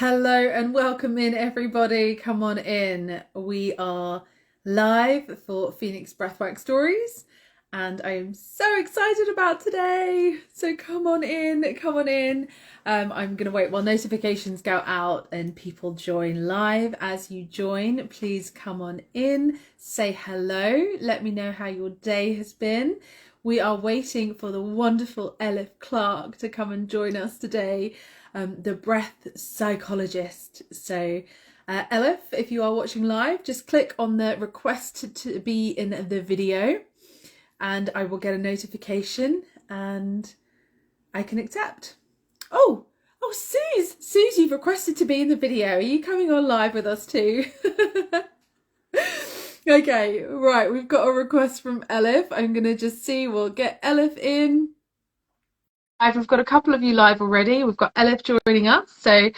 Hello and welcome in, everybody. Come on in. We are live for Phoenix Breathwork Stories, and I am so excited about today. So come on in, come on in. I'm going to wait while notifications go out and people join live. As you join, please come on in, say hello, let me know how your day has been. We are waiting for the wonderful Elif Clarke to come and join us today. The breath psychologist. So Elif, if you are watching live, just click on the request to be in the video and I will get a notification and I can accept. Oh, Suze, you've requested to be in the video. Are you coming on live with us too? Okay, right, we've got a request from Elif. I'm going to just see, we'll get Elif in. We've got a couple of you live already. We've got Elif joining us, so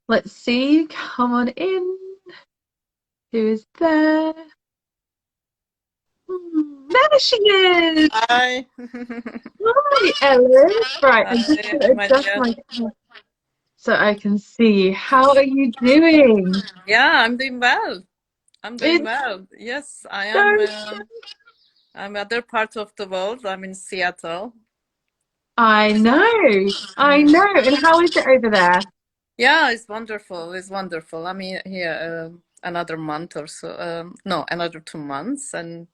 let's see. Come on in. Who is there? There she is. Hi. Hi, Elif. Right, I'm just going to adjust my camera so I can see you. How are you doing? Yeah, I'm doing well. I'm doing It's well. Yes, I so am. I'm other part of the world. I'm in Seattle. I know. And how is it over there? Yeah, it's wonderful. It's wonderful. I'm here another month or so. No, another 2 months, and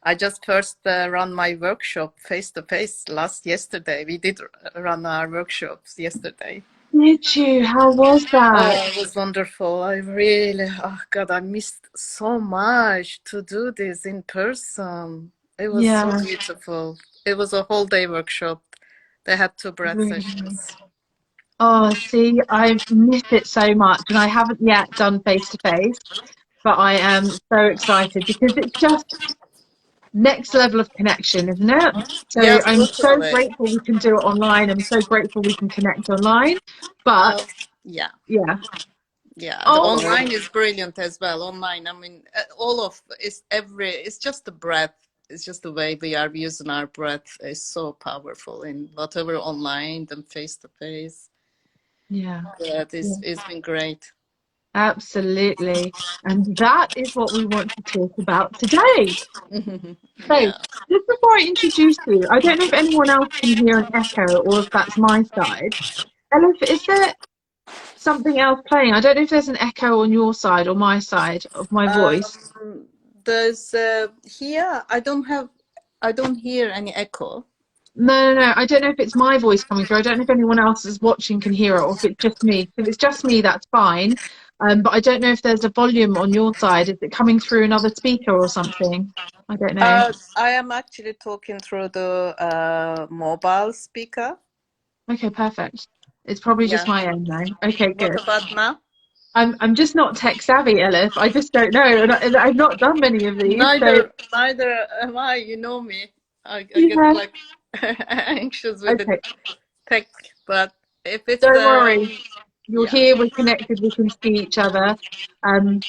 I just first run my workshop face to face yesterday. We did run our workshops yesterday. Did you? How was that? Oh, it was wonderful. Oh God, I missed so much to do this in person. It was so Yeah. beautiful. It was a whole day workshop. They had 2 breath Really. sessions. Oh, see, I miss it so much, and I haven't yet done face to face, but I am so excited because it's just next level of connection, isn't it? So Yeah, I'm so totally. grateful we can do it online. I'm so grateful we can connect online. But Uh, yeah, yeah. yeah. The Oh, online is brilliant as well. Online, I mean, all of it's just the breath. It's just the way we are using our breath is so powerful in whatever online than face to face. yeah. Yeah, Yeah. it's been great. Absolutely. And that is what we want to talk about today. So, Yeah. just before I introduce you, I don't know if anyone else can hear an echo or if that's my side. Elif, is there something else playing? I don't know if there's an echo on your side or my side of my voice. There's here I don't hear any echo. No. I don't know if it's my voice coming through. I don't know if anyone else is watching can hear it or if it's just me. If it's just me, that's fine. But I don't know if there's a volume on your side. Is it coming through another speaker or something? I don't know. I am actually talking through the mobile speaker. Okay, perfect. It's probably just Yeah. my end though. Okay, What good. about now? I'm just not tech savvy, Elif. I just don't know, and I've not done many of these. So Neither am I. You know me. I get yeah, like anxious with the okay. tech, but if it's Don't worry. You're yeah. here. We're connected. We can see each other. Um,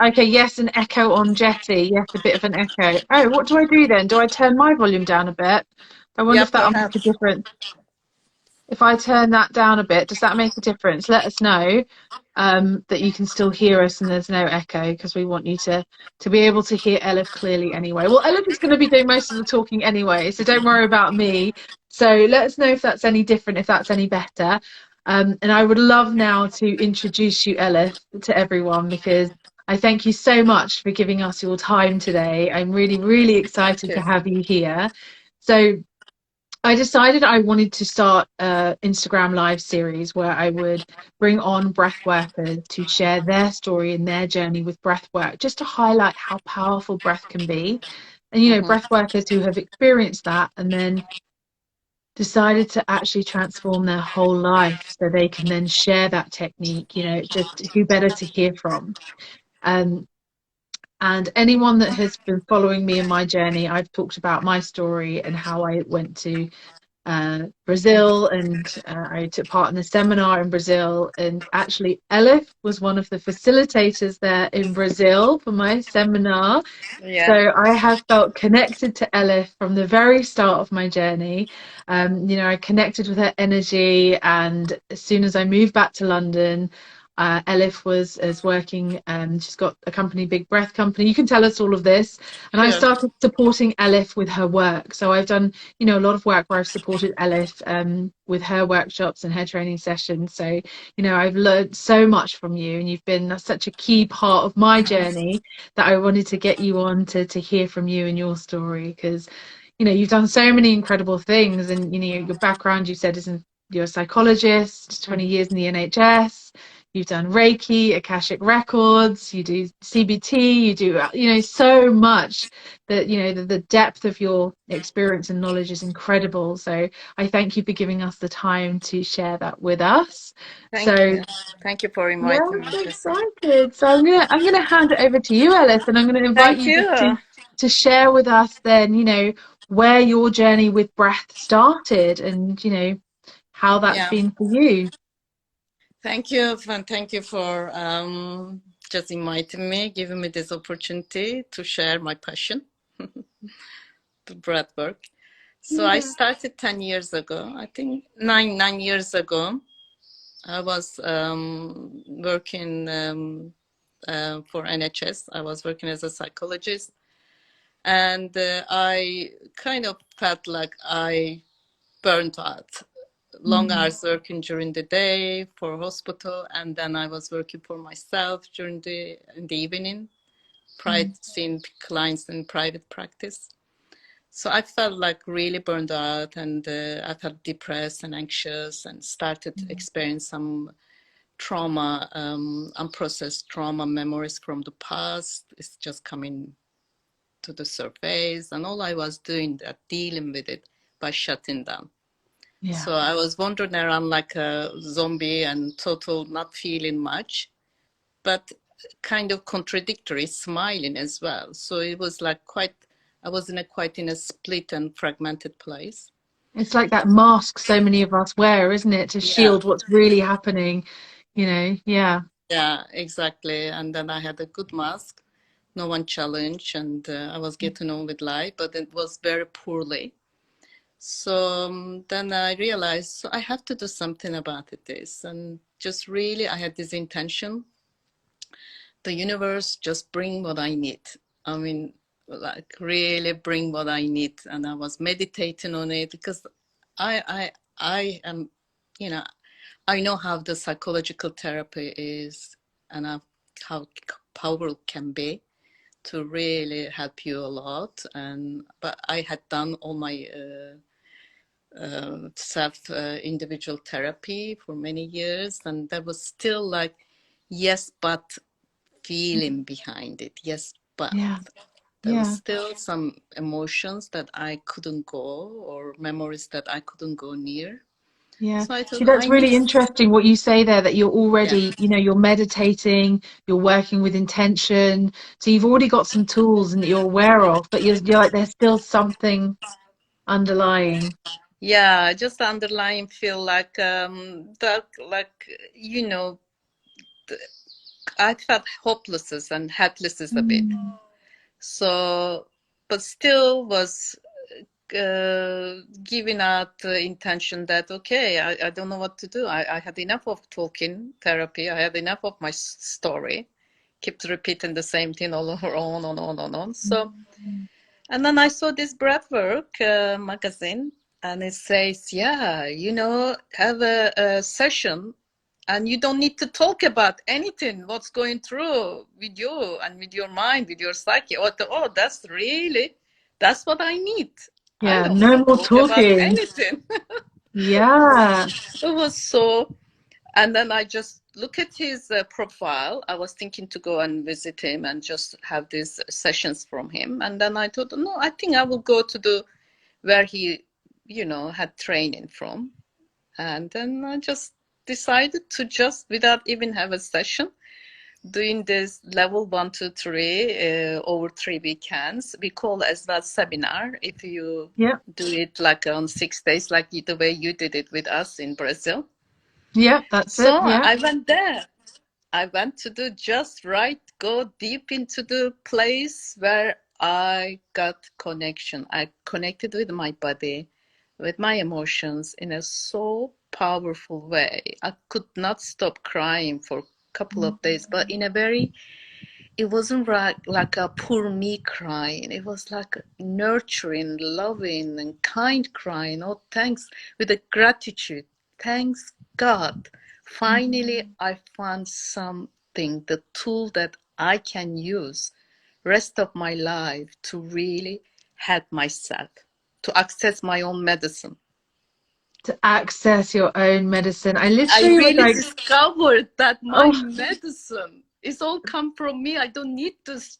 Okay, yes, an echo on Jetty. Yes, a bit of an echo. Oh, what do I do then? Do I turn my volume down a bit? I wonder Yeah, if that'll make a perhaps. difference. If I turn that down a bit, does that make a difference? Let us know that you can still hear us and there's no echo because we want you to be able to hear Elif clearly anyway. Well, Elif is going to be doing most of the talking anyway, so don't worry about me. So let us know if that's any different, if that's any better. And I would love now to introduce you, Elif, to everyone because I thank you so much for giving us your time today. I'm really, really Thank excited you. to have you here. So I decided I wanted to start an Instagram live series where I would bring on breath workers to share their story and their journey with breath work, just to highlight how powerful breath can be. And, you know, Hmm. breath workers who have experienced that and then decided to actually transform their whole life so they can then share that technique, you know, just who better to hear from. Um, and anyone that has been following me in my journey, I've talked about my story and how I went to Brazil, and I took part in a seminar in Brazil, and actually Elif was one of the facilitators there in Brazil for my seminar. So Yeah, I have felt connected to Elif from the very start of my journey. I connected with her energy, and as soon as I moved back to London, Elif is working, and she's got a company, Big Breath Company. You can tell us all of this. And I sure. started supporting Elif with her work. So I've done, a lot of work where I've supported Elif with her workshops and her training sessions. So, I've learned so much from you, and you've been such a key part of my journey that I wanted to get you on to hear from you and your story, because you've done so many incredible things, and your background, you said, you're a psychologist, 20 years in the NHS. You've done Reiki, Akashic records, you do CBT, you do so much that the depth of your experience and knowledge is incredible. So I thank you for giving us the time to share that with us. Thank So you. Thank you for yeah, inviting I'm me, so Jesse. excited. So I'm gonna hand it over to you, Ellis, and I'm gonna invite Thank you just you. to share with us then, where your journey with breath started, and how that's Yeah, been for you. thank you, and thank you for just inviting me, giving me this opportunity to share my passion to breath work. So I Yeah. started 10 years ago, I think nine years ago. I was working for NHS. I was working as a psychologist, and I kind of felt like I burned out. Long Mm, hours working during the day for hospital, and then I was working for myself during in the evening, mm, seeing clients in private practice. So I felt like really burned out, and I felt depressed and anxious, and started to mm. experience some trauma, unprocessed trauma memories from the past. It's just coming to the surface, and all I was doing that dealing with it by shutting down. Yeah. So I was wandering around like a zombie and total not feeling much, but kind of contradictory, smiling as well. So it was like I was quite in a split and fragmented place. It's like that mask so many of us wear, isn't it, to Yeah, shield what's really happening, Yeah. yeah, exactly. And then I had a good mask, no one challenged, and I was getting on with life, but it was very poorly. So then I realized, so I have to do something about this. And just really, I had this intention, the universe just bring what I need. I mean, like really bring what I need. And I was meditating on it because I am, you know, I know how the psychological therapy is, and how powerful can be to really help you a lot. And but I had done all my self individual therapy for many years, and there was still like yes but feeling behind it. Yes but Yeah. there was Yeah. still some emotions that I couldn't go, or memories that I couldn't go near. Yeah. So I thought See, I that's need, really interesting what you say there, that you're yeah, already, you're meditating, you're working with intention. So you've already got some tools and that you're aware of, but you're like, there's still something underlying. yeah, just underlying feel like that, like I felt hopeless and helpless a bit. Mm, So, but still was giving out the intention that okay, I don't know what to do. I had enough of talking therapy. I had enough of my story. Kept repeating the same thing all over, on and on and on. So, mm, and then I saw this breathwork magazine, and it says, yeah, have a session, and you don't need to talk about anything, what's going through with you and with your mind, with your psyche. Oh, that's what I need. I yeah, don't want no to more talk about talking. anything. Yeah. It was so, and then I just look at his profile. I was thinking to go and visit him and just have these sessions from him. And then I thought, no, I think I will go to the where he, had training from. And then I just decided to just, without even have a session, doing this level 1, 2, 3 over 3 weekends. We call as well seminar if you Yeah. do it like on 6 days, like the way you did it with us in Brazil. Yeah, that's So it. Yeah. I went there. I went to do just right, go deep into the place where I got connection. I connected with my body, with my emotions in a so powerful way. I could not stop crying for a couple of days, but in a very, it wasn't like a poor me crying. It was like nurturing, loving, and kind crying. Oh, thanks, with a gratitude. Thanks, God. Finally, I found something, the tool that I can use rest of my life to really help myself, to access my own medicine. To access your own medicine. I I literally was really like, discovered that my oh, medicine is all come from me. I don't need this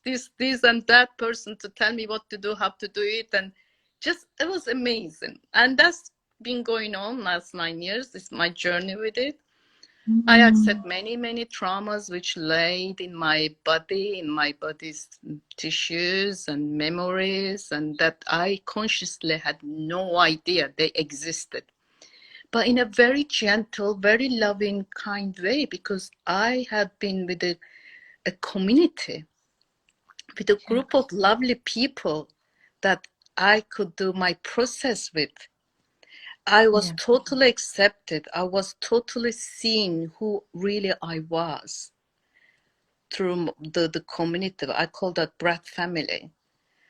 and that person to tell me what to do, how to do it. And just, it was amazing. And that's been going on last 9 years. It's my journey with it. I accept many, many traumas which laid in my body, in my body's tissues and memories, and that I consciously had no idea they existed, but in a very gentle, very loving, kind way, because I had been with a community, with a yeah, group of lovely people that I could do my process with. I was yeah, totally accepted. I was totally seen who really I was through the community. I call that breath family.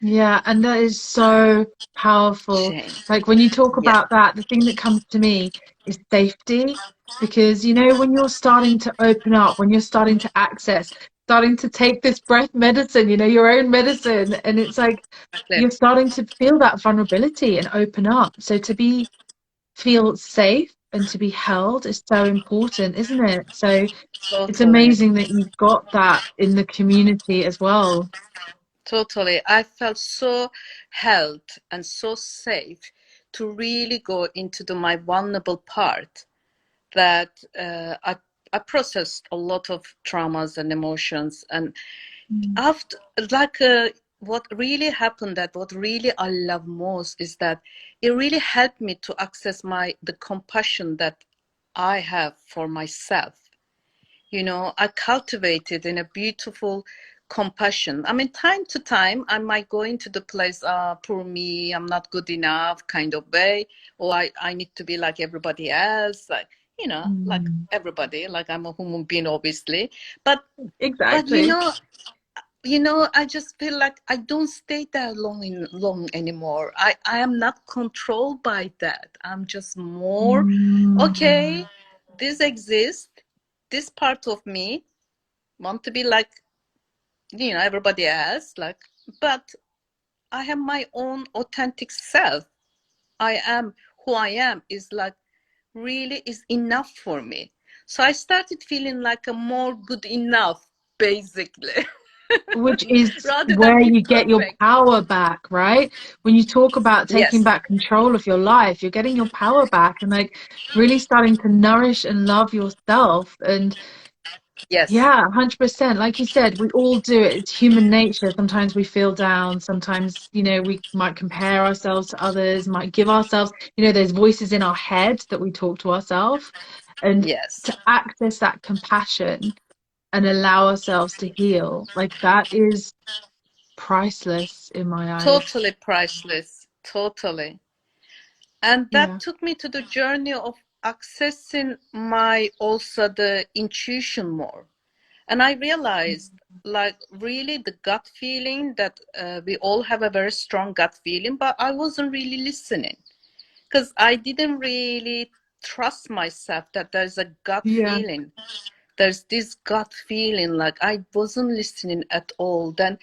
yeah. And that is so powerful. Jane. Like when you talk Yes, about that, the thing that comes to me is safety. Because, you know, when you're starting to open up, when you're starting to access, starting to take this breath medicine, you know, your own medicine, and it's like exactly. you're starting to feel that vulnerability and open up. So to be feel safe and to be held is so important, isn't it? So it's Totally. amazing that you've got that in the community as well. Totally. I felt so held and so safe to really go into my vulnerable part that I processed a lot of traumas and emotions. And Mm. after, like, what really happened, that what really I love most is that it really helped me to access the compassion that I have for myself. I cultivated in a beautiful compassion. I mean, time to time, I might go into the place, poor me, I'm not good enough kind of way, or I need to be like everybody else, like Mm. everybody, like I'm a human being, obviously. But Exactly. I just feel like I don't stay there long anymore. I am not controlled by that. I'm just more, Mm. okay, this exists, this part of me want to be like everybody else, like, but I have my own authentic self. I am who I am is like really is enough for me. So I started feeling like a more good enough, basically. Which is Rather than where be you get your perfect. power back, right? When you talk about taking Yes, back control of your life, you're getting your power back and like really starting to nourish and love yourself. And yes, yeah, 100%. Like you said, we all do it. It's human nature. Sometimes we feel down. Sometimes, you know, we might compare ourselves to others, might give ourselves, you know, there's voices in our head that we talk to ourselves. And yes. to access that compassion and allow ourselves to heal, like that is priceless in my eyes. Totally priceless. Totally. And that Yeah. took me to the journey of accessing my also the intuition more. And I realized, like, really the gut feeling that we all have a very strong gut feeling, but I wasn't really listening because I didn't really trust myself that there's a gut Yeah. feeling. There's this gut feeling, like I wasn't listening at all. Then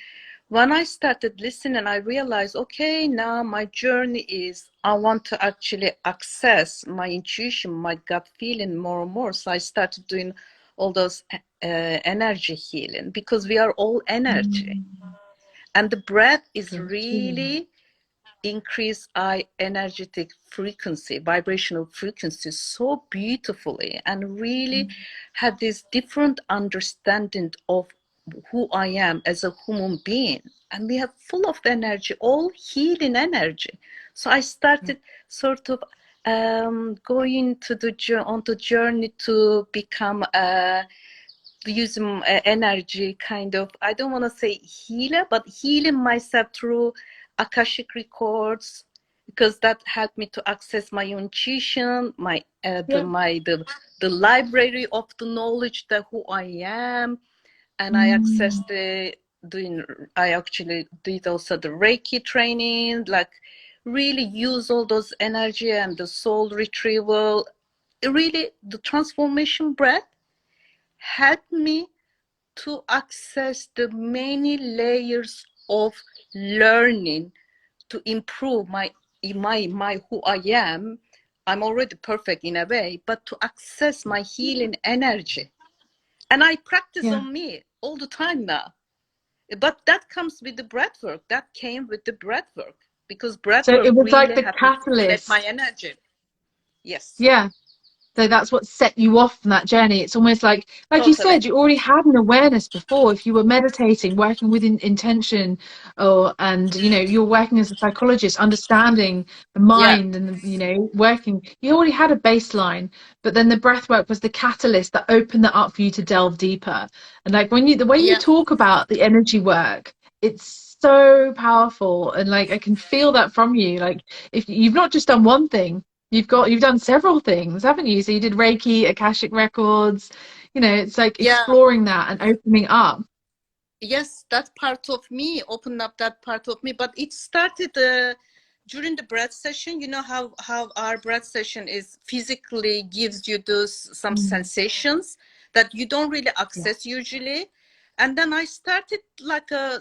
when I started listening, I realized, okay, now my journey is I want to actually access my intuition, my gut feeling more and more. So I started doing all those energy healing because we are all energy. Mm. And the breath is So true. really increase our energetic frequency, vibrational frequency so beautifully, and really had this different understanding of who I am as a human being. And we have full of the energy, all healing energy. So I started sort of going to on the journey to become using energy, kind of, I don't want to say healer, but healing myself through Akashic records, because that helped me to access my intuition, my the library of the knowledge that who I am. And I accessed I actually did also the Reiki training, like really use all those energy and the soul retrieval. Really, the transformation breath helped me to access the many layers of learning to improve my who I am. I'm already perfect in a way, but to access my healing energy. And I practice on me all the time now. But that comes with the breath work. That came with the breath work, because breath So work it was like really the helped me to stimulate my catalyst. energy. Yes, Yeah. So that's what set you off on that journey. It's almost like you totally. said, you already had an awareness before. If you were meditating, working with intention, or and you're working as a psychologist, understanding the Yeah, mind and working, you already had a baseline. But then the breath work was the catalyst that opened that up for you to delve deeper. And like the way you yeah, talk about the energy work, it's so powerful. And like I can feel that from you. Like if you've not just done one thing, you've done several things, haven't you? So you did Reiki, Akashic records, it's like yeah. exploring that and opening up. Yes, that part of me opened up, that part of me. But it started during the breath session. You know how our breath session is physically gives you those some sensations that you don't really Yeah. access usually. And then I started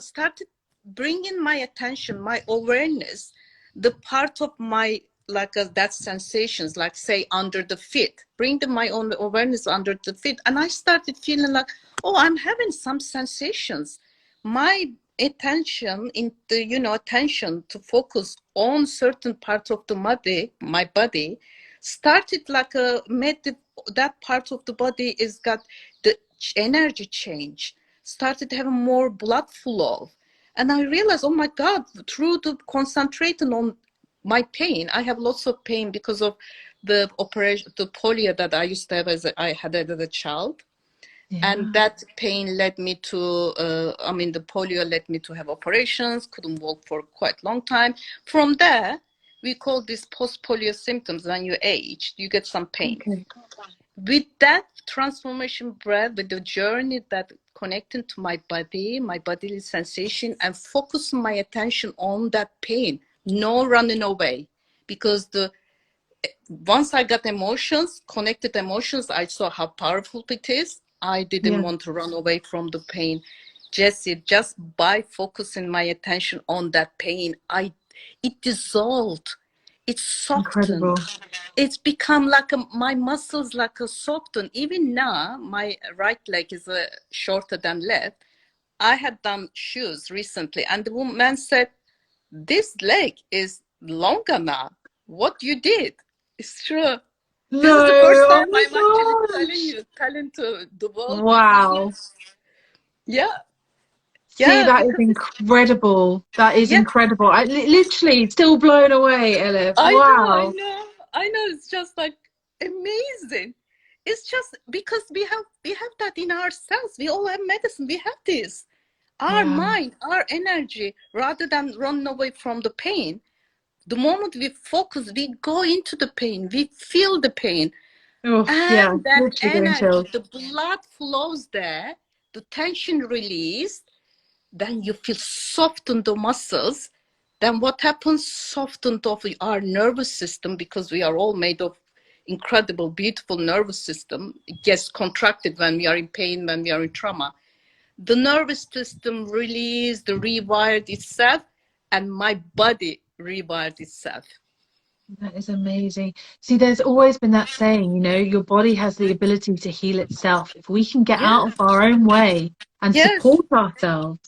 started bringing my attention, my awareness, the part of my that sensations, like say under the feet, bring my own awareness under the feet. And I started feeling like, oh, I'm having some sensations. My attention in the attention to focus on certain parts of the body, my body, started like a made that part of the body is got the energy change, started having more blood flow. And I realized, oh my God, through the concentrating on my pain, I have lots of pain because of the operation, the polio that I used to have I had as a child. And Yeah. that pain led me to, the polio led me to have operations, couldn't walk for quite a long time. From there, we call this post-polio symptoms. When you age, you get some pain. Okay. With that transformation breath, with the journey that connecting to my bodily sensation, and focus my attention on that pain, no running away. Because once I got emotions, connected emotions, I saw how powerful it is. I didn't Yeah. want to run away from the pain. Jessie, just by focusing my attention on that pain, it dissolved. It softened. Incredible. It's become like my muscles like a softened. Even now, my right leg is shorter than left. I had done shoes recently, and the woman said, "This leg is longer now. What you did?" It's true. This No, is the first oh time my I'm actually gosh. telling to the world that this Wow. is, yeah, See, yeah, that is because incredible. That is yeah, incredible. I literally still blown away, Elif. I know, I Wow. know, I know. It's just like amazing. It's just because we have that in ourselves. We all have medicine. We have this. Our Yeah. mind, our energy, rather than run away from the pain. The moment we focus, we go into the pain. We feel the pain. Oh, yeah. And that Literally getting energy, chills. the blood flows there, the tension released, then you feel softened the muscles. Then what happens? Softened of our nervous system, because we are all made of incredible, beautiful nervous system. It gets contracted when we are in pain, when we are in trauma. The nervous system released, rewired itself, and my body rewired itself. That is amazing. See, there's always been that saying, your body has the ability to heal itself. If we can get Yeah, out of our own way, and Yes, support ourselves.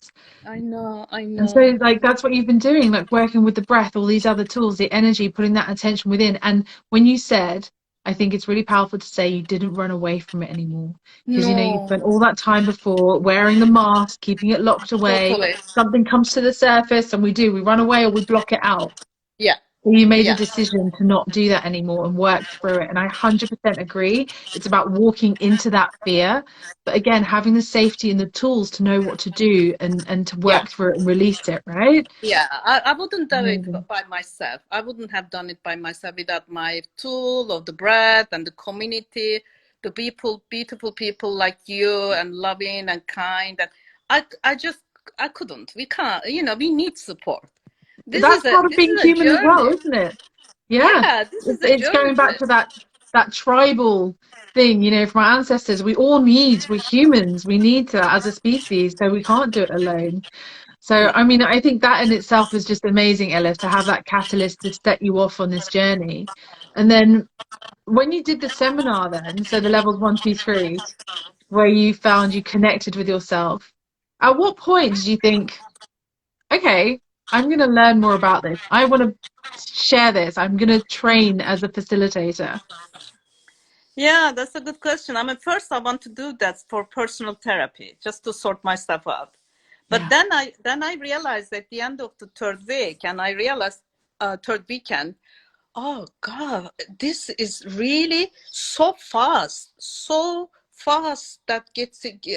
I know, I And so, know. like, that's what you've been doing, like working with the breath, all these other tools, the energy, putting that attention within. And when you said, I think it's really powerful to say you didn't run away from it anymore. Because, you know, you spent No, all that time before wearing the mask, keeping it locked away. totally. Something comes to the surface and we run away or we block it out. Yeah, You made a yeah, decision to not do that anymore and work through it. And I 100% agree. It's about walking into that fear. But again, having the safety and the tools to know what to do and to yeah. work through it and release it, right? Yeah, I wouldn't do it Amazing. by myself. I wouldn't have done it by myself without my tool of the breath and the community, the people, beautiful people like you and loving and kind. And I just, I couldn't. We can't, we need support. That's part of This being is a human as well, journey. isn't it? Yeah. Yeah, this is a It's journey going for back to it. that tribal thing, you know, from our ancestors. We're humans. We need that as a species, so we can't do it alone. So, No. I mean, I think that in itself is just amazing, Elif, to have that catalyst to set you off on this journey. And then when you did the seminar, then, so the levels 1, 2, 3, where you found you connected with yourself, at what point did you think, okay, I'm going to learn more about this. I want to share this. I'm going to train as a facilitator. Yeah, that's a good question. I mean, first I want to do that for personal therapy, just to sort myself out. But Yeah. then I realized at the end of the third week, and I realized third weekend, oh God, this is really so fast that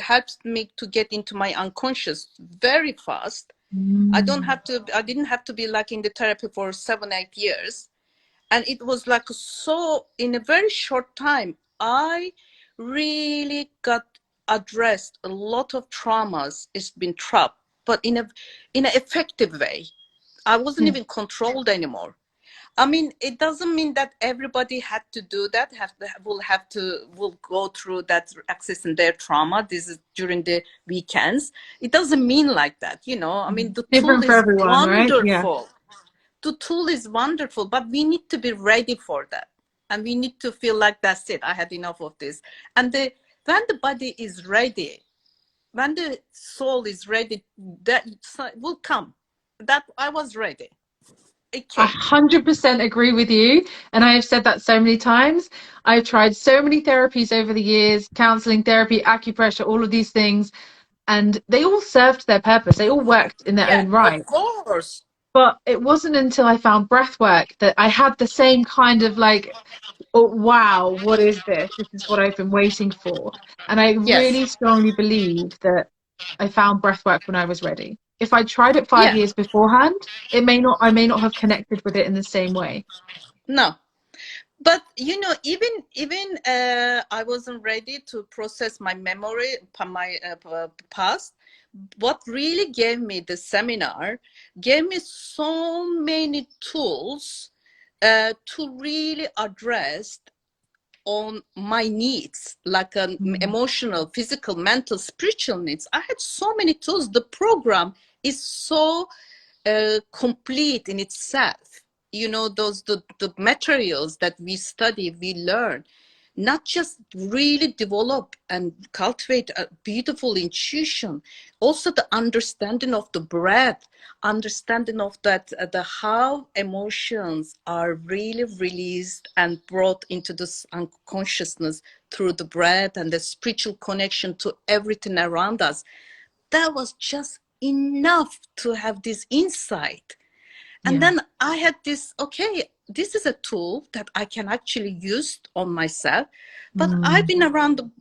helps me to get into my unconscious very fast. Mm. I didn't have to be like in the therapy for 7, 8 years. And it was like so in a very short time, I really got addressed a lot of traumas. It's been trapped, but in an effective way. I wasn't Yeah. even controlled anymore. I mean, it doesn't mean that everybody had to do that, will go through that, accessing their trauma. This is during the weekends. It doesn't mean like that. I mean, the tool Different for is everyone, right? Yeah. wonderful. The tool is wonderful, but we need to be ready for that. And we need to feel like that's it. I had enough of this. And when the body is ready, when the soul is ready, that will come. That I was ready. It I came. 100% agree with you. And I have said that so many times. I've tried so many therapies over the years, counseling, therapy, acupressure, all of these things, and they all served their purpose. They all worked in their Yeah, own of right. course. But it wasn't until I found breath work that I had the same kind of like, oh, wow, what is this? This is what I've been waiting for. And I Yes. really strongly believe that I found breath work when I was ready. If I tried it five Yeah. years beforehand, I may not have connected with it in the same way. No. But even I wasn't ready to process my memory, my past. What really gave me the seminar gave me so many tools to really address on my needs, like Mm. emotional, physical, mental, spiritual needs. I had so many tools. The program is so complete in itself. Those the materials that we study, we learn, not just really develop and cultivate a beautiful intuition, also the understanding of the breath, understanding of that the how emotions are really released and brought into this unconsciousness through the breath and the spiritual connection to everything around us. That was just enough to have this insight. And Yeah. then I had this, okay, this is a tool that I can actually use on myself. But I've Mm. been around,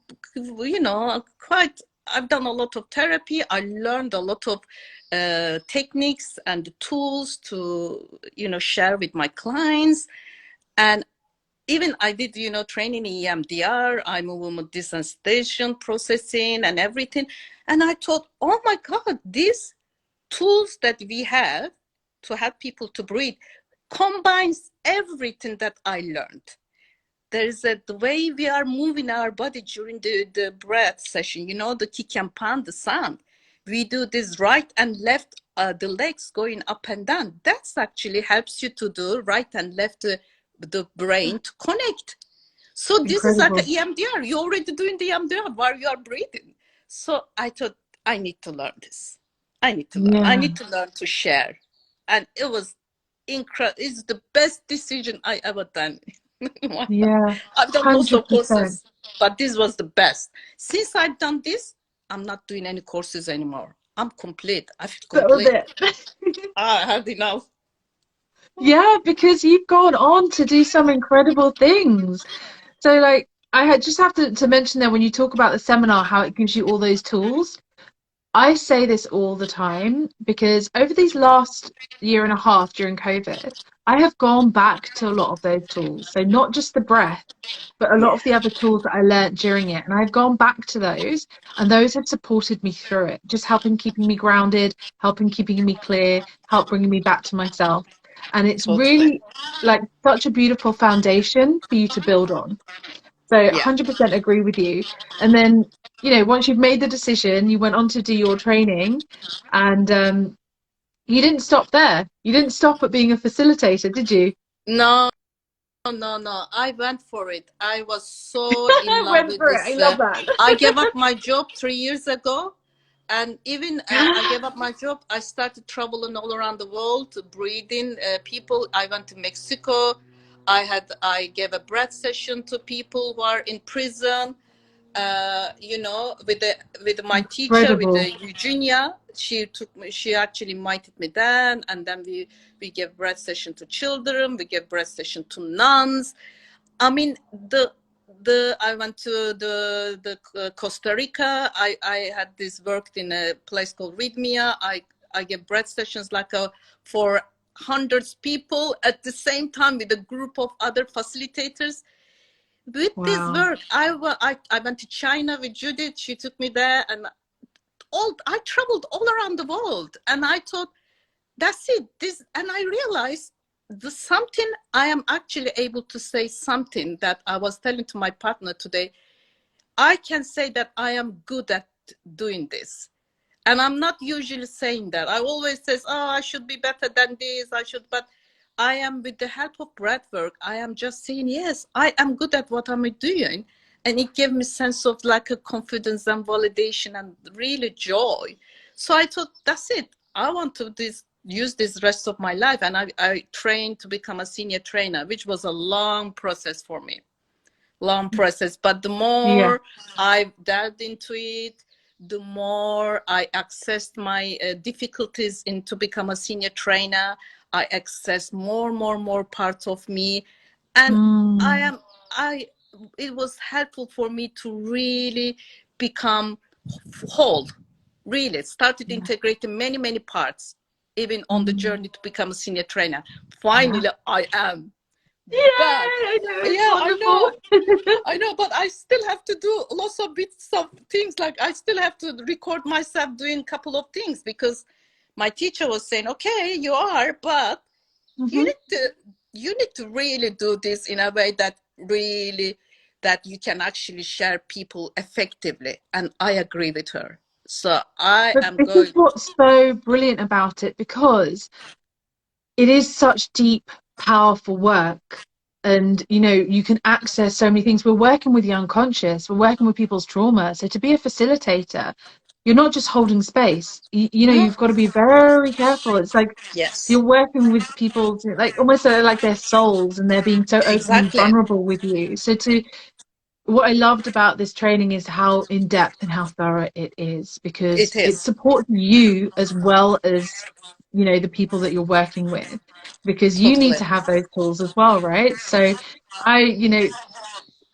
I've done a lot of therapy. I learned a lot of techniques and tools to, share with my clients. And even I did, training in EMDR, I'm a woman desensitization processing and everything. And I thought, oh my God, these tools that we have to help people to breathe combines everything that I learned. There's the way we are moving our body during the breath session, the kick and pound, the sound. We do this right and left, the legs going up and down. That's actually helps you to do right and left, the brain to connect. So this is like an Incredible. EMDR. You're already doing the EMDR while you are breathing. So I thought, I need to learn this. I need to learn. I Yeah. need to learn to share. And it was incredible. It's the best decision I ever done in my life. Yeah. I've done lots of 100%. courses, but this was the best. Since I've done this, I'm not doing any courses anymore. I'm complete. I feel That was complete. it. I had enough. Yeah, because you've gone on to do some incredible things. So, like, just have to mention there when you talk about the seminar, how it gives you all those tools. I say this all the time because over these last year and a half during COVID, I have gone back to a lot of those tools. So not just the breath, but a lot Yeah, of the other tools that I learnt during it. And I've gone back to those, and those have supported me through it, just helping keeping me grounded, helping keeping me clear, help bringing me back to myself. And it's totally. really like such a beautiful foundation for you to build on. So Yeah. 100% agree with you. And then, once you've made the decision, you went on to do your training, and you didn't stop there. You didn't stop at being a facilitator, did you? No, no, no. I went for it. I was so in I love went with for it. this. I love that. I gave up my job 3 years ago. And even I gave up my job. I started traveling all around the world, breathing people. I went to Mexico. I gave a breath session to people who are in prison. With my teacher, with Incredible. the Eugenia. She actually invited me then, and then we gave breath session to children. We gave breath session to nuns. I mean, I went to the Costa Rica. I had this worked in a place called Rhythmia. I gave breath sessions for hundreds of people at the same time with a group of other facilitators. With this Wow. work, I went to China with Judith. She took me there, and I traveled all around the world. And I thought, that's it. And I realized the something I am actually able to say something that I was telling to my partner today. I can say that I am good at doing this. And I'm not usually saying that. I always says, oh, I should be better than this. But I am, with the help of breath work, I am just saying, yes, I am good at what I'm doing. And it gave me sense of like a confidence and validation and really joy. So I thought, that's it. I want to use this rest of my life. And I trained to become a senior trainer, which was a long process for me. Long process. But the Yeah. more I delved into it, the more I accessed my difficulties in to become a senior trainer. I accessed more parts of me, and Mm. it was helpful for me to really become whole. Really started Yeah. integrating many parts, even on the Mm. journey to become a senior trainer. Yeah. Finally, I am. Yay! But I know, it's yeah, wonderful. I know, but I still have to do lots of bits of things. Like I still have to record myself doing a couple of things because my teacher was saying, okay, you are, but you Hmm. need to you need to really do this in a way that you can actually share people effectively. And I agree with her. So I But am this is going. what's so brilliant about it, because it is such deep, powerful work. And, you can access so many things. We're working with the unconscious, we're working with people's trauma. So to be a facilitator, you're not just holding space. No. You've got to be very careful. It's like Yes, you're working with people's, like almost like their souls, and they're being so open and exactly. vulnerable with you. So what I loved about this training is how in depth and how thorough it is, because It it is supports you as well as, the people that you're working with, because you need totally. to have those tools as well, right? So I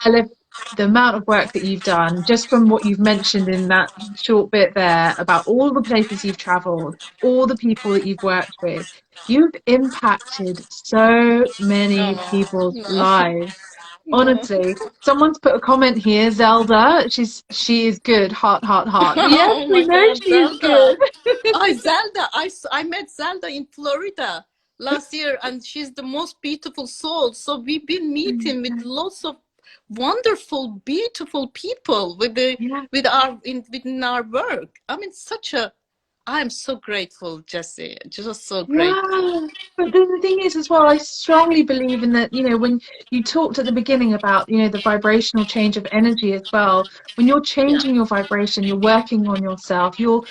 love the amount of work that you've done, just from what you've mentioned in that short bit there about all the places you've traveled, all the people that you've worked with. You've impacted so many Oh, people's no, lives. no. Honestly, someone's put a comment here, Zelda. She is good. Heart, heart, heart. Yes, Oh we my know God, she is good. Zelda. Zelda. I met Zelda in Florida last year, and she's the most beautiful soul. So we've been meeting with lots of wonderful, beautiful people Yeah. within our work. I mean, such a I'm so grateful, Jessie. Just so grateful. Yeah, but the thing is as well, I strongly believe in that, when you talked at the beginning about, the vibrational change of energy as well, when you're Yeah, changing your vibration, you're working on yourself, you're,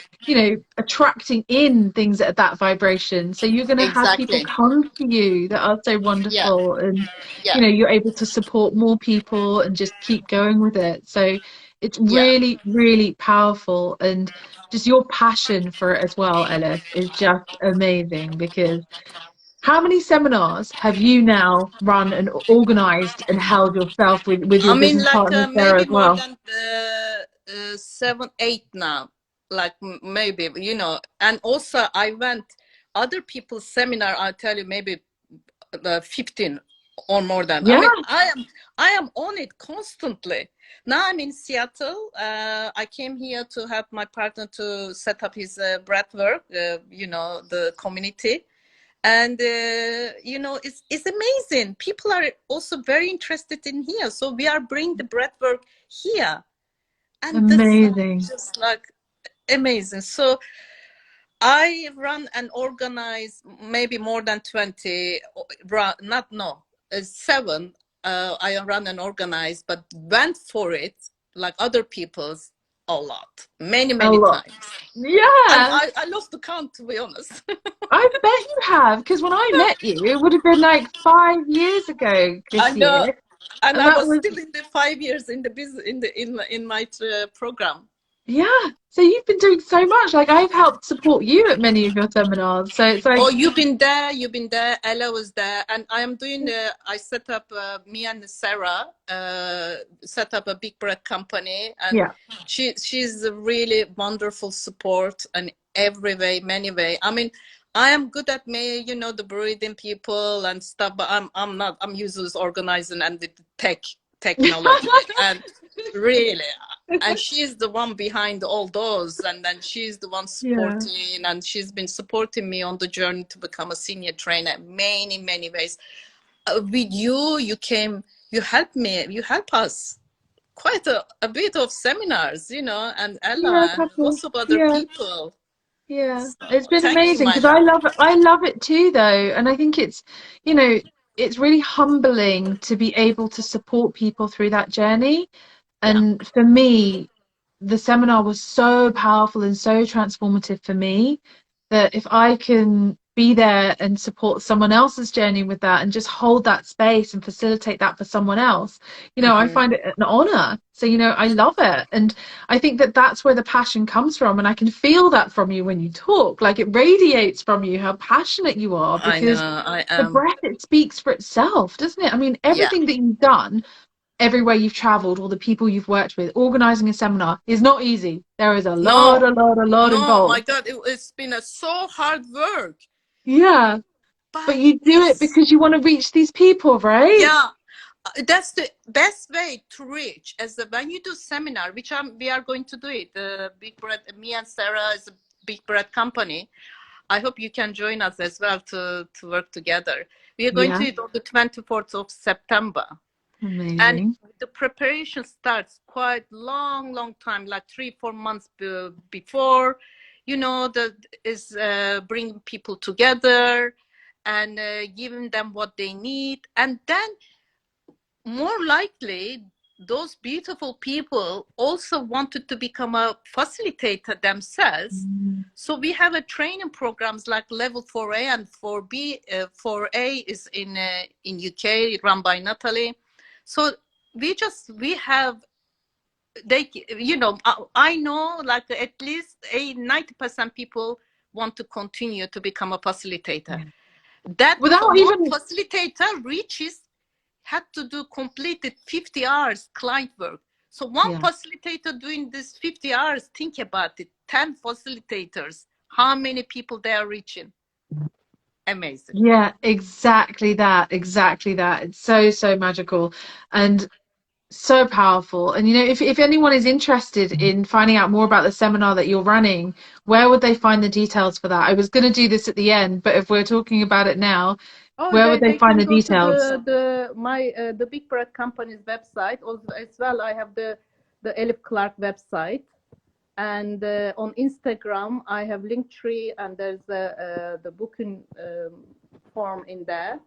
attracting in things at that vibration. So you're going to have people exactly. come to you that are so Yeah, wonderful, and, yeah, you're able to support more people and just keep going with it. So it's yeah. really, really powerful. And just your passion for it as well, Elif, is just amazing, because how many seminars have you now run and organized and held yourself with I your mean, business like partner Sarah maybe as more well? than 7, 8 now. Like maybe, and also I went other people's seminar. I'll tell you, maybe 15 or more than. I Yeah, mean, I am on it constantly. Now I'm in Seattle. I came here to help my partner to set up his breathwork, the community. And it's amazing. People are also very interested in here, so we are bringing the breathwork here, and that's amazing. just like amazing. So I run and organize maybe more than 20, not no, 7. I run and organize, but went for it like other people's a lot, many, A many lot. times. And Yeah, I lost the count, to be honest. I bet you have, because when I met you, it would have been like 5 years ago I this year. know, and And I that was was, still in the 5 years in the business in my program. yeah. So you've been doing so much. Like, I've helped support you at many of your seminars. So it's Oh, like, you've been there. Ella was there, and I am doing. I set up me and Sarah set up a big bread company, and yeah. she's a really wonderful support in every way, many way. I mean, I am good at me, the breathing people and stuff, but I'm not. I'm useless organizing and the technology and really, and she's the one behind all those, and then she's the one Yeah. supporting, and she's been supporting me on the journey to become a senior trainer many, many ways. With you came, you helped me, you help us quite a bit of seminars, and Yeah, a Ella and couple. lots of other Yeah, people. yeah. So It's been thank you, amazing my because I love. love it. I love it too, though. And I think you know, it's really humbling to be able to support people through that journey. Yeah. And for me, the seminar was so powerful and so transformative for me, that if I can be there and support someone else's journey with that and just hold that space and facilitate that for someone else, I Hmm. find it an honor. So, I love it. And I think that that's where the passion comes from. And I can feel that from you when you talk. Like, it radiates from you how passionate you are, I because know, I the am. breath, it speaks for itself, doesn't it? I mean, Yeah. everything that you've done, everywhere you've traveled, all the people you've worked with, organizing a seminar is not easy. There is No, a lot no, my involved. God, it's been a so hard work, Yeah, but but you do it this, because you want to reach these people, right? yeah, that's the best way to reach. When you do seminar, which we are going to do it, the Big Bread, me and Sarah is a Big Bread company. I hope you can join us as well to work together. We are going to Yeah, do it on the 24th of September. And amazing. the preparation starts quite long time, like 3-4 months before, that is bringing people together and giving them what they need. And then more likely, those beautiful people also wanted to become a facilitator themselves. Mm. So we have a training programs like level 4A and 4B. 4A is in UK, run by Natalie. So we have, they, I know like at least 90% people want to continue to become a facilitator. Yeah. That Without one even, facilitator reaches had to do completed 50 hours client work. So one yeah. facilitator doing this 50 hours, think about it, 10 facilitators, how many people they are reaching? Amazing. Yeah, exactly that. Exactly that. It's so, so magical. And so powerful. And if anyone is interested in finding out more about the seminar that you're running, where would they find the details for that? I was going to do this at the end, but if we're talking about it now, Oh, where would they they find can the go to details? the Big Bread company's website. Also, as well, I have the Elif Clarke website. And on Instagram, I have Linktree, and there's the booking form in there.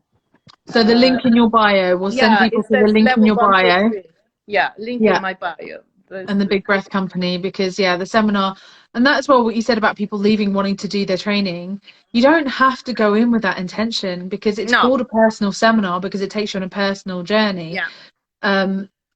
So the link in your bio, we'll send Yeah, people it to the says link in level your 1, 2, bio. 3. Yeah, link Yeah. in my bio. And the Big Breath Company, because the seminar, and that's what you said about people leaving wanting to do their training. You don't have to go in with that intention, because it's No. called a personal seminar because it takes you on a personal journey. Yeah.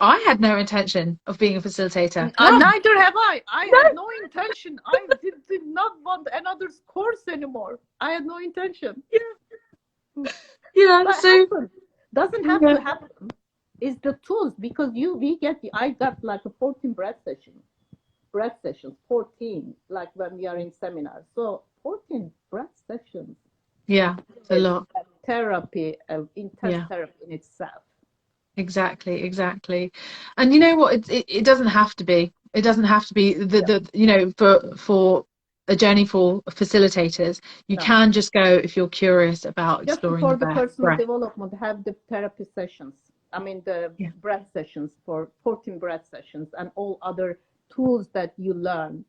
I had no intention of being a facilitator. Neither have I. I No. had no intention. I did not want another course anymore. I had no intention. Yeah. But So happen. Doesn't have to happen. It's the tools, because I got like a 14 breath sessions, 14, like when we are in seminars. So 14 breath sessions. yeah, it's a lot. Therapy, intense Yeah. therapy in itself. Exactly. And you know what? It doesn't have to be. It doesn't have to be for a journey for facilitators. You No. can just go if you're curious about Just exploring for the the personal breath. development, have the therapy sessions. I mean, the Yeah. breath sessions, for 14 breath sessions, and all other tools that you learn.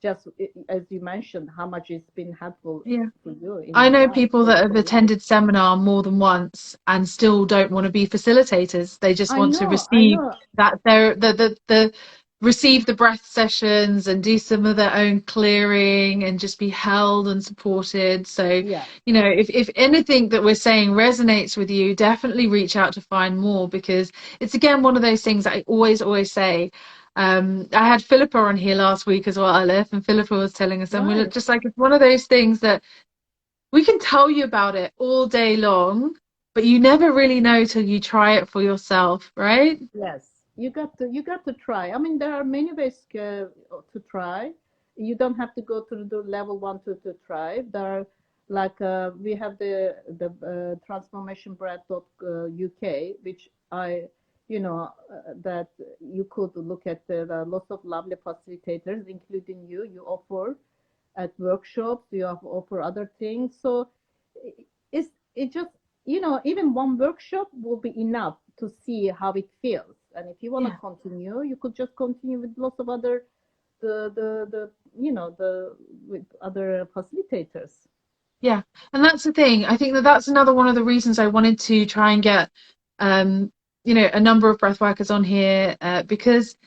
Just as you mentioned, how much it's been helpful for you in I your know life, people that have day-to-day life. attended seminar more than once and still don't want to be facilitators. They just I want to know, I receive know. that the receive the breath sessions and do some of their own clearing and just be held and supported. So, Yeah. if anything that we're saying resonates with you, definitely reach out to find more, because it's again one of those things that I always say. I had Philippa on here last week as well, Elif, and Philippa was telling us, and we're Right. just like, it's one of those things that we can tell you about it all day long, but you never really know till you try it for yourself, right? Yes. You got to try. I mean, there are many ways to try. You don't have to go to the level 1 to try. There are, like, we have the Transformation Breath UK, which that you could look at. There are lots of lovely facilitators, including you. You offer at workshops, you offer other things. So it just, even one workshop will be enough to see how it feels. And if you want to continue, you could just continue with lots of other the with other facilitators. Yeah, and that's the thing. I think that that's another one of the reasons I wanted to try and get a number of breath workers on here, because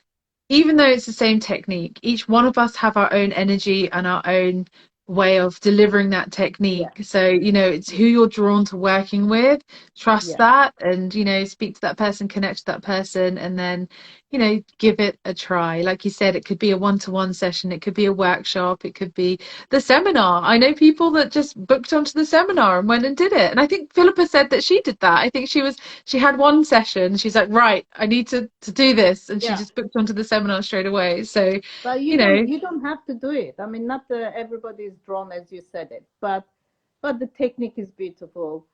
even though it's the same technique, each one of us have our own energy and our own way of delivering that technique. Yeah. So, it's who you're drawn to working with. Trust Yeah. that, and, speak to that person, connect to that person, and then, give it a try. Like you said, it could be a one-to-one session, it could be a workshop, it could be the seminar. I know people that just booked onto the seminar and went and did it. And I think Philippa said that she did that. I think she had one session. She's like, right, I need to do this. And she Yeah. just booked onto the seminar straight away. So, But you don't have to do it. I mean, not everybody is drawn as you said it, but the technique is beautiful.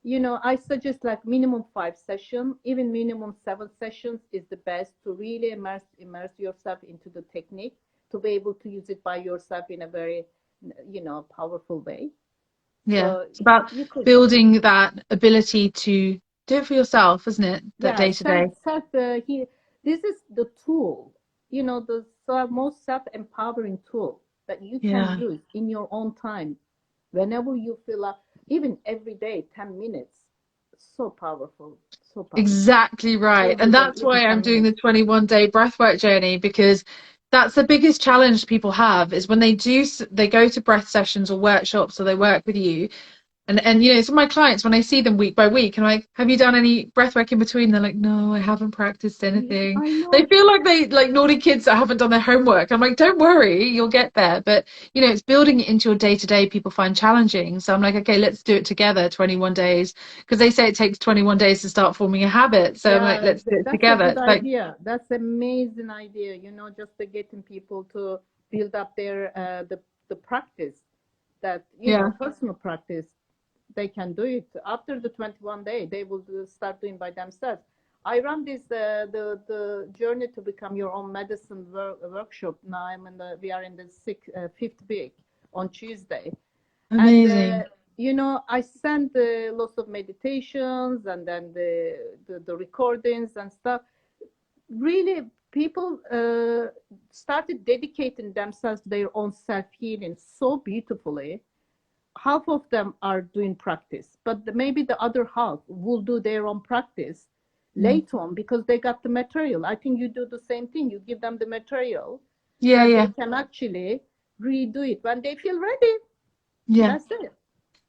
I suggest like minimum 5 sessions, even minimum 7 sessions is the best to really immerse yourself into the technique, to be able to use it by yourself in a very, powerful way. yeah, So it's about you could, building that ability to do it for yourself, isn't it? That yeah, day to day. this is the tool, the most self-empowering tool that you can Yeah. use in your own time, whenever you feel like, even every day, 10 minutes. So powerful, so powerful. Exactly right. Every And day, that's even why I'm 10 doing minutes. the 21-day breathwork journey, because that's the biggest challenge people have, is when they go to breath sessions or workshops, or they work with you. And some of my clients, when I see them week by week, and I'm like, have you done any breath work in between? They're like, no, I haven't practiced Yeah, anything. I They know. feel like they like naughty kids that haven't done their homework. I'm like, don't worry, you'll get there. But it's building it into your day to day people find challenging. So I'm like, okay, let's do it together, 21 days, because they say it takes 21 days to start forming a habit. So I'm like, Yeah, let's do it that's a together. good It's like, idea. That's amazing idea. Just to getting people to build up their the practice, that yeah, personal practice. They can do it after the 21 day. They will start doing by themselves. I run this the journey to become your own medicine workshop. Now we are in the fifth week on Tuesday. And amazing. I send lots of meditations, and then the recordings and stuff. Really, people started dedicating themselves to their own self-healing so beautifully. Half of them are doing practice, but maybe the other half will do their own practice later on because they got the material. I think you do the same thing. You give them the material Yeah, that yeah, they can actually redo it when they feel ready. yeah. That's it.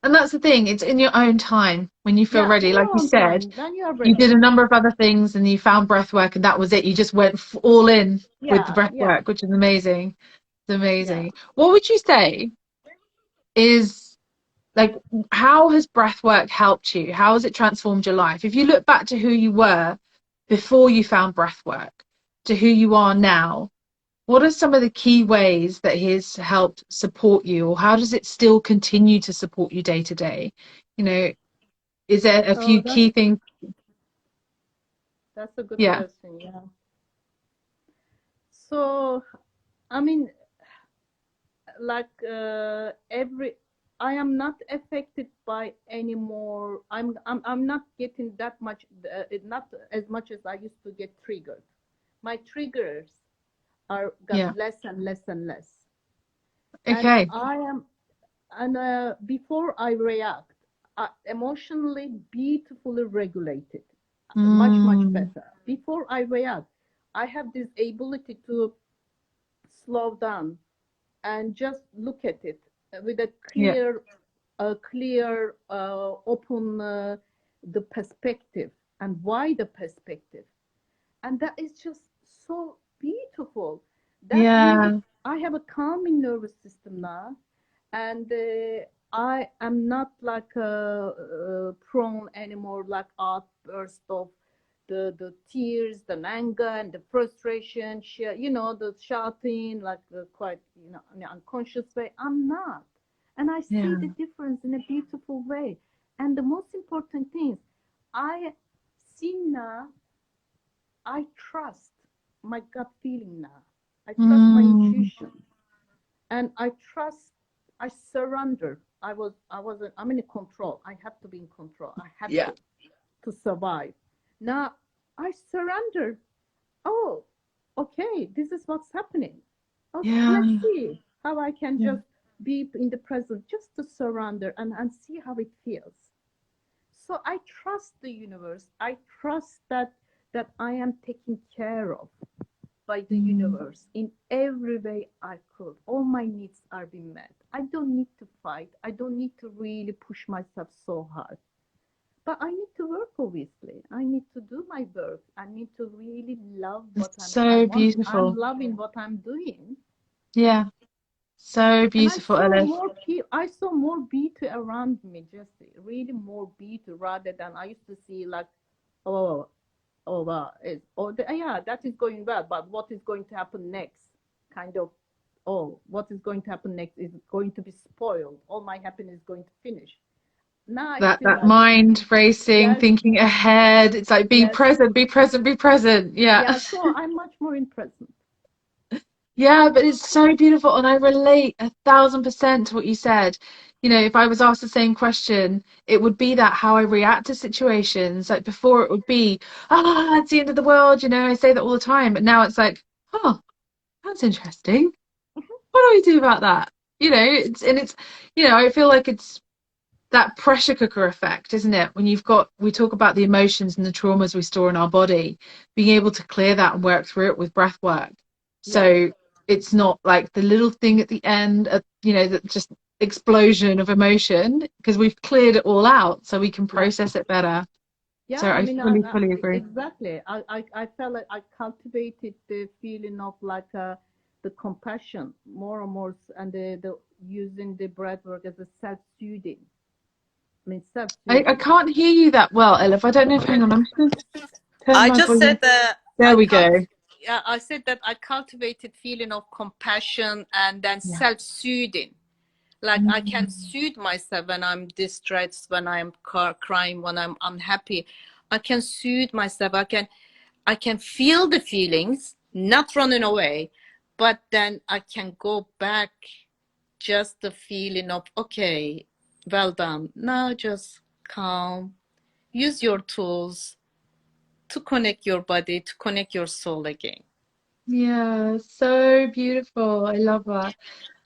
And that's the thing, it's in your own time when you feel Yeah, ready. in Like your you own said, time, when you are you did ready. a number of other things and you found breath work and that was it. You just went all in with the Yeah, breath yeah, work, which is amazing. It's yeah. amazing. What would you say is like, how has breath work helped you? How has it transformed your life? If you look back to who you were before you found breath work to who you are now, what are some of the key ways that has helped support you, or how does it still continue to support you day to day? You know, is there a Oh, few key things? that's a good Yeah, question. Yeah. So, I mean, like every, I am not affected by any more. I'm not getting that much, not as much as I used to get triggered. My triggers are got yeah. less and less and less. And Okay. I am, and before I react, emotionally beautifully regulated, much Mm, better. Before I react, I have this ability to slow down and just look at it with a yeah, clear, open the perspective and wider perspective, and that is just so beautiful. That really, yeah, I have a calming nervous system now, and I am not like prone anymore, like outburst of the tears, the anger, and the frustration. You know, the shouting, like the quite, you know, in an unconscious way. I'm not, and I see yeah, the difference in a beautiful way. And the most important thing is, I see now. I trust my gut feeling now. I trust my mm, intuition, and I trust. I surrender. I'm in control. I have to be in control. I had yeah, to survive. Now I surrender. Oh, okay. This is what's happening. Okay, let's yeah, see how I can yeah, just be in the present, just to surrender and see how it feels. So I trust the universe. I trust that I am taken care of by the mm, universe in every way I could. All my needs are being met. I don't need to fight. I don't need to really push myself so hard. But I need to work, obviously. I need to do my work. I need to really love what it's I so want. I'm beautiful. loving what I'm doing. Yeah, so And beautiful, Elif. I saw more beauty around me, just really more beauty rather than I used to see like, oh, oh, well, yeah, that is going well, but what is going to happen next? Kind of, oh, what is going to happen next is going to be spoiled. All my happiness is going to finish. Now I feel That like, mind racing, yes, thinking ahead. It's like be yes, present, be present, be present. Yeah. yeah. So I'm much more in present. Yeah, but it's so beautiful, and I relate 1,000% to what you said. You know, if I was asked the same question, it would be that how I react to situations. Like before, it would be, it's the end of the world. You know, I say that all the time, but now it's like, oh, that's interesting. What do we do about that? You know, I feel like it's that pressure cooker effect, isn't it? When we talk about the emotions and the traumas we store in our body, being able to clear that and work through it with breath work. Yes, So it's not like the little thing at the end, that just explosion of emotion, because we've cleared it all out so we can yeah, process it better. yeah. So I I mean, fully, fully agree. exactly. I felt like I cultivated the feeling of like the compassion more and more, and the using the breath work as a self-soothing. I mean, I self-soothing. can't hear you that well, Elif. I don't know if, hang on, I'm just going to turn I my just said volume. There we go. yeah, I said that I cultivated feeling of compassion and then Yeah. self-soothing. Like I can Mm. soothe myself when I'm distressed, when I'm crying, when I'm unhappy. I can soothe myself. I can feel the feelings, not running away, but then I can go back, just the feeling of, okay, well done. Now just calm. Use your tools to connect your body, to connect your soul again. Yeah, so beautiful. I love that.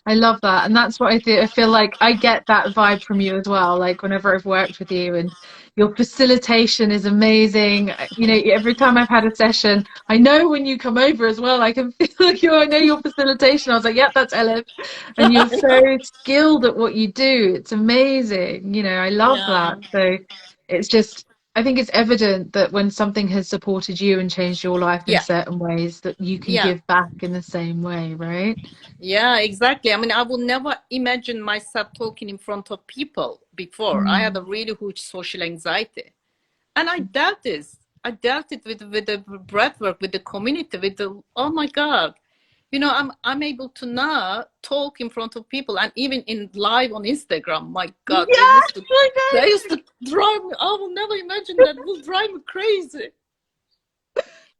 I love that. And that's what I do. I feel like I get that vibe from you as well. Like whenever I've worked with you, and your facilitation is amazing. You know, every time I've had a session, I know when you come over as well, I can feel like I know your facilitation. I was like, yep, that's Elif. And you're so skilled at what you do. It's amazing. You know, I love that. Yeah, So it's just, I think it's evident that when something has supported you and changed your life in yeah, certain ways, that you can yeah. give back in the same way, right? Yeah, exactly. I mean, I would never imagine myself talking in front of people before. I had a Mm. really huge social anxiety. And I dealt this. I dealt it with the breath work, with the community, with the, oh my God. You know, I'm able to now talk in front of people, and even in live on Instagram. My God, Yes, I they know. used to drive me. I will never imagine that will drive me crazy.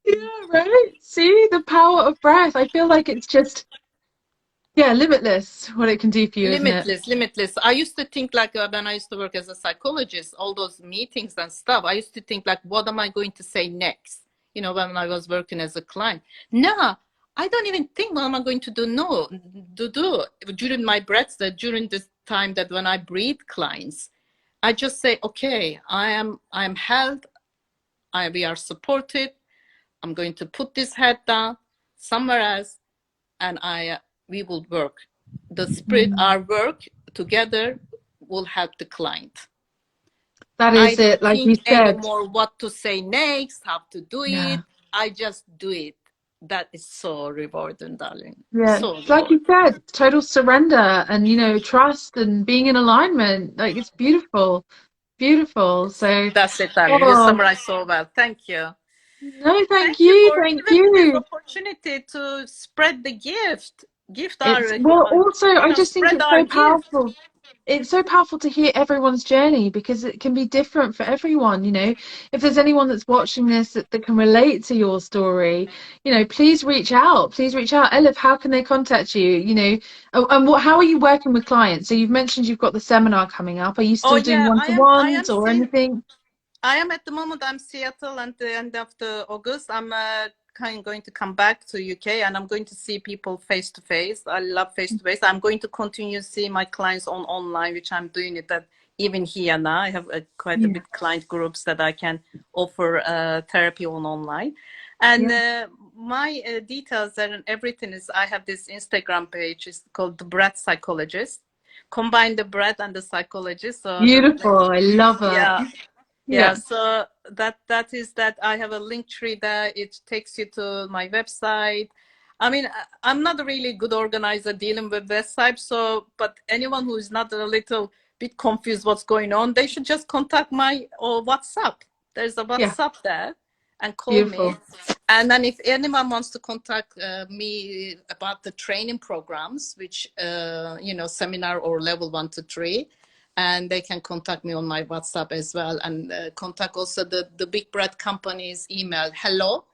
Yeah, right. See the power of breath. I feel like it's just, yeah, limitless what it can do for you, isn't it? Limitless, limitless. I used to think like when I used to work as a psychologist, all those meetings and stuff, I used to think like, what am I going to say next? You know, when I was working as a client. No, I don't even think what am I going to do. No, do during my breaths, that during this time that when I breathe clients, I just say, okay, I am held, we are supported. I'm going to put this head down somewhere else, and we will work. The spirit, Mm. our work together will help the client. That I is don't it, like you think said. anymore what to say next, how to do Yeah. it. I just do it. That is so rewarding, darling. Yeah. So Like you rewarding. said, total surrender and, you know, trust and being in alignment. Like it's beautiful. Beautiful. So, That's it, darling. You oh, summarized so well. Thank you. no, thank Thank you you. for Thank giving me this you. opportunity to spread the gift. Gift our, It's well, also, I just think spread it's our so gift. powerful. It's so powerful to hear everyone's journey because it can be different for everyone. You know, if there's anyone that's watching this that can relate to your story, you know, please reach out. Please reach out. Elif, how can they contact you? You know, and how are you working with clients? So you've mentioned you've got the seminar coming up. Are you Oh still doing yeah, I am one-to-ones or seeing anything? I am at the moment. I'm Seattle, and the end of the August, I'm kind of going to come back to UK, and I'm going to see people face to face. I love face to face. I'm going to continue see my clients on online, which I'm doing it. That even here now, I have quite a Yeah, bit client groups that I can offer therapy on online, and yeah. my details and everything is. I have this Instagram page. It's called the Breath Psychologist. Combine the breath and the psychologist. So the Beautiful. I love it. yeah. Yeah, Yeah, so that is that I have a link tree there. It takes you to my website. I mean, I'm not a really good organizer dealing with websites, so but anyone who is not a little bit confused what's going on, they should just contact my or WhatsApp. There's a yeah. WhatsApp there, and call me. Beautiful. And then if anyone wants to contact me about the training programs, which you know, seminar or level 1 to 3, and they can contact me on my WhatsApp as well, and contact also the Big Bread Company's email, hello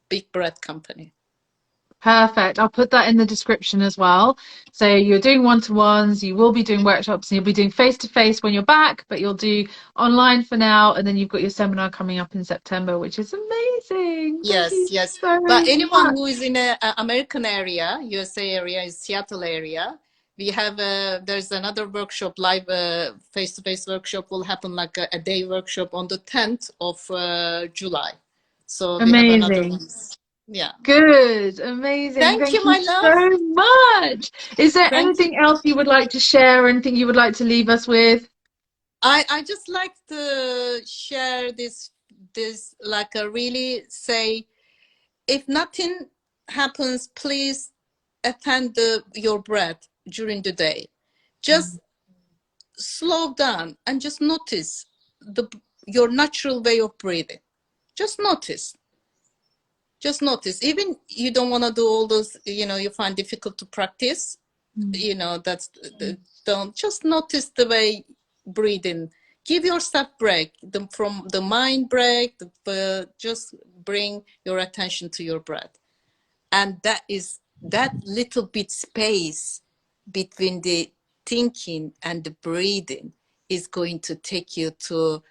Big Bread Company. Perfect. I'll put that in the description as well. So you're doing one-to-ones, you will be doing workshops, and you'll be doing face-to-face when you're back, but you'll do online for now, and then you've got your seminar coming up in September, which is amazing. Thank Yes, you yes. so But anyone much. who is in a American area, USA area, is Seattle area, we have there's another workshop, live face-to-face workshop will happen like a day workshop on the 10th of July. So we have another Amazing. one. Yeah. Good. Amazing. Thank you, Thank you my love. so much. Is there Thank you. anything else you would like to share, anything you would like to leave us with? I just like to share this like a really say, if nothing happens, please attend your breath during the day. Just slow down and just notice the your natural way of breathing. Just notice. Just notice. Even you don't want to do all those, you know, you find difficult to practice, you know, that's don't just notice the way breathing. Give yourself break from the mind break, just bring your attention to your breath, and that is that little bit space between the thinking and the breathing is going to take you to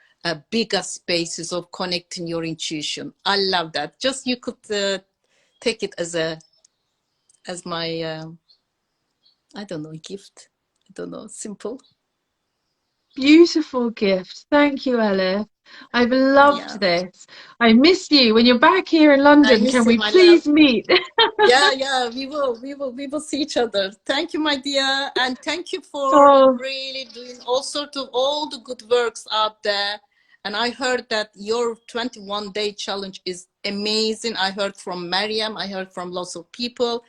bigger spaces of connecting your intuition. I love that. Just you could take it as my I don't know, gift. I don't know, simple. Beautiful gift. Thank you, Elif. I've loved Yeah. this. I miss you. When you're back here in I London, miss can you, we my love. please meet? Yeah, we will see each other. Thank you, my dear, and thank you for Oh, really doing all the good works out there. And I heard that your 21-day challenge is amazing. I heard from Mariam, I heard from lots of people,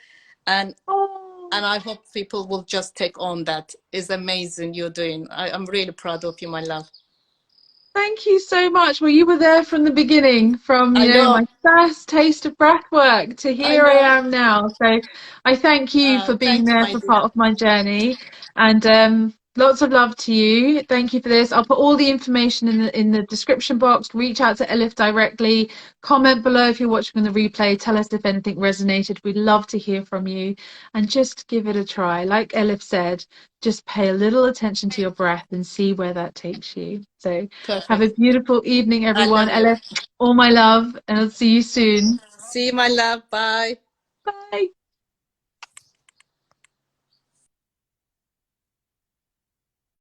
and oh. I hope people will just take on that. It's amazing you're doing. I'm really proud of you, my love. Thank you so much. Well, you were there from the beginning, from, I my know, first taste of breathwork to I here I know. am now. So I thank you for being Thank you, there my for part dear. of my journey. And lots of love to you. Thank you for this. I'll put all the information in the description box. Reach out to Elif directly. Comment below if you're watching on the replay. Tell us if anything resonated. We'd love to hear from you. And just give it a try. Like Elif said, just pay a little attention to your breath and see where that takes you. So have a Perfect. beautiful evening, I everyone. love you. Elif, all my love, and I'll see you soon. See you, my love. Bye. Bye.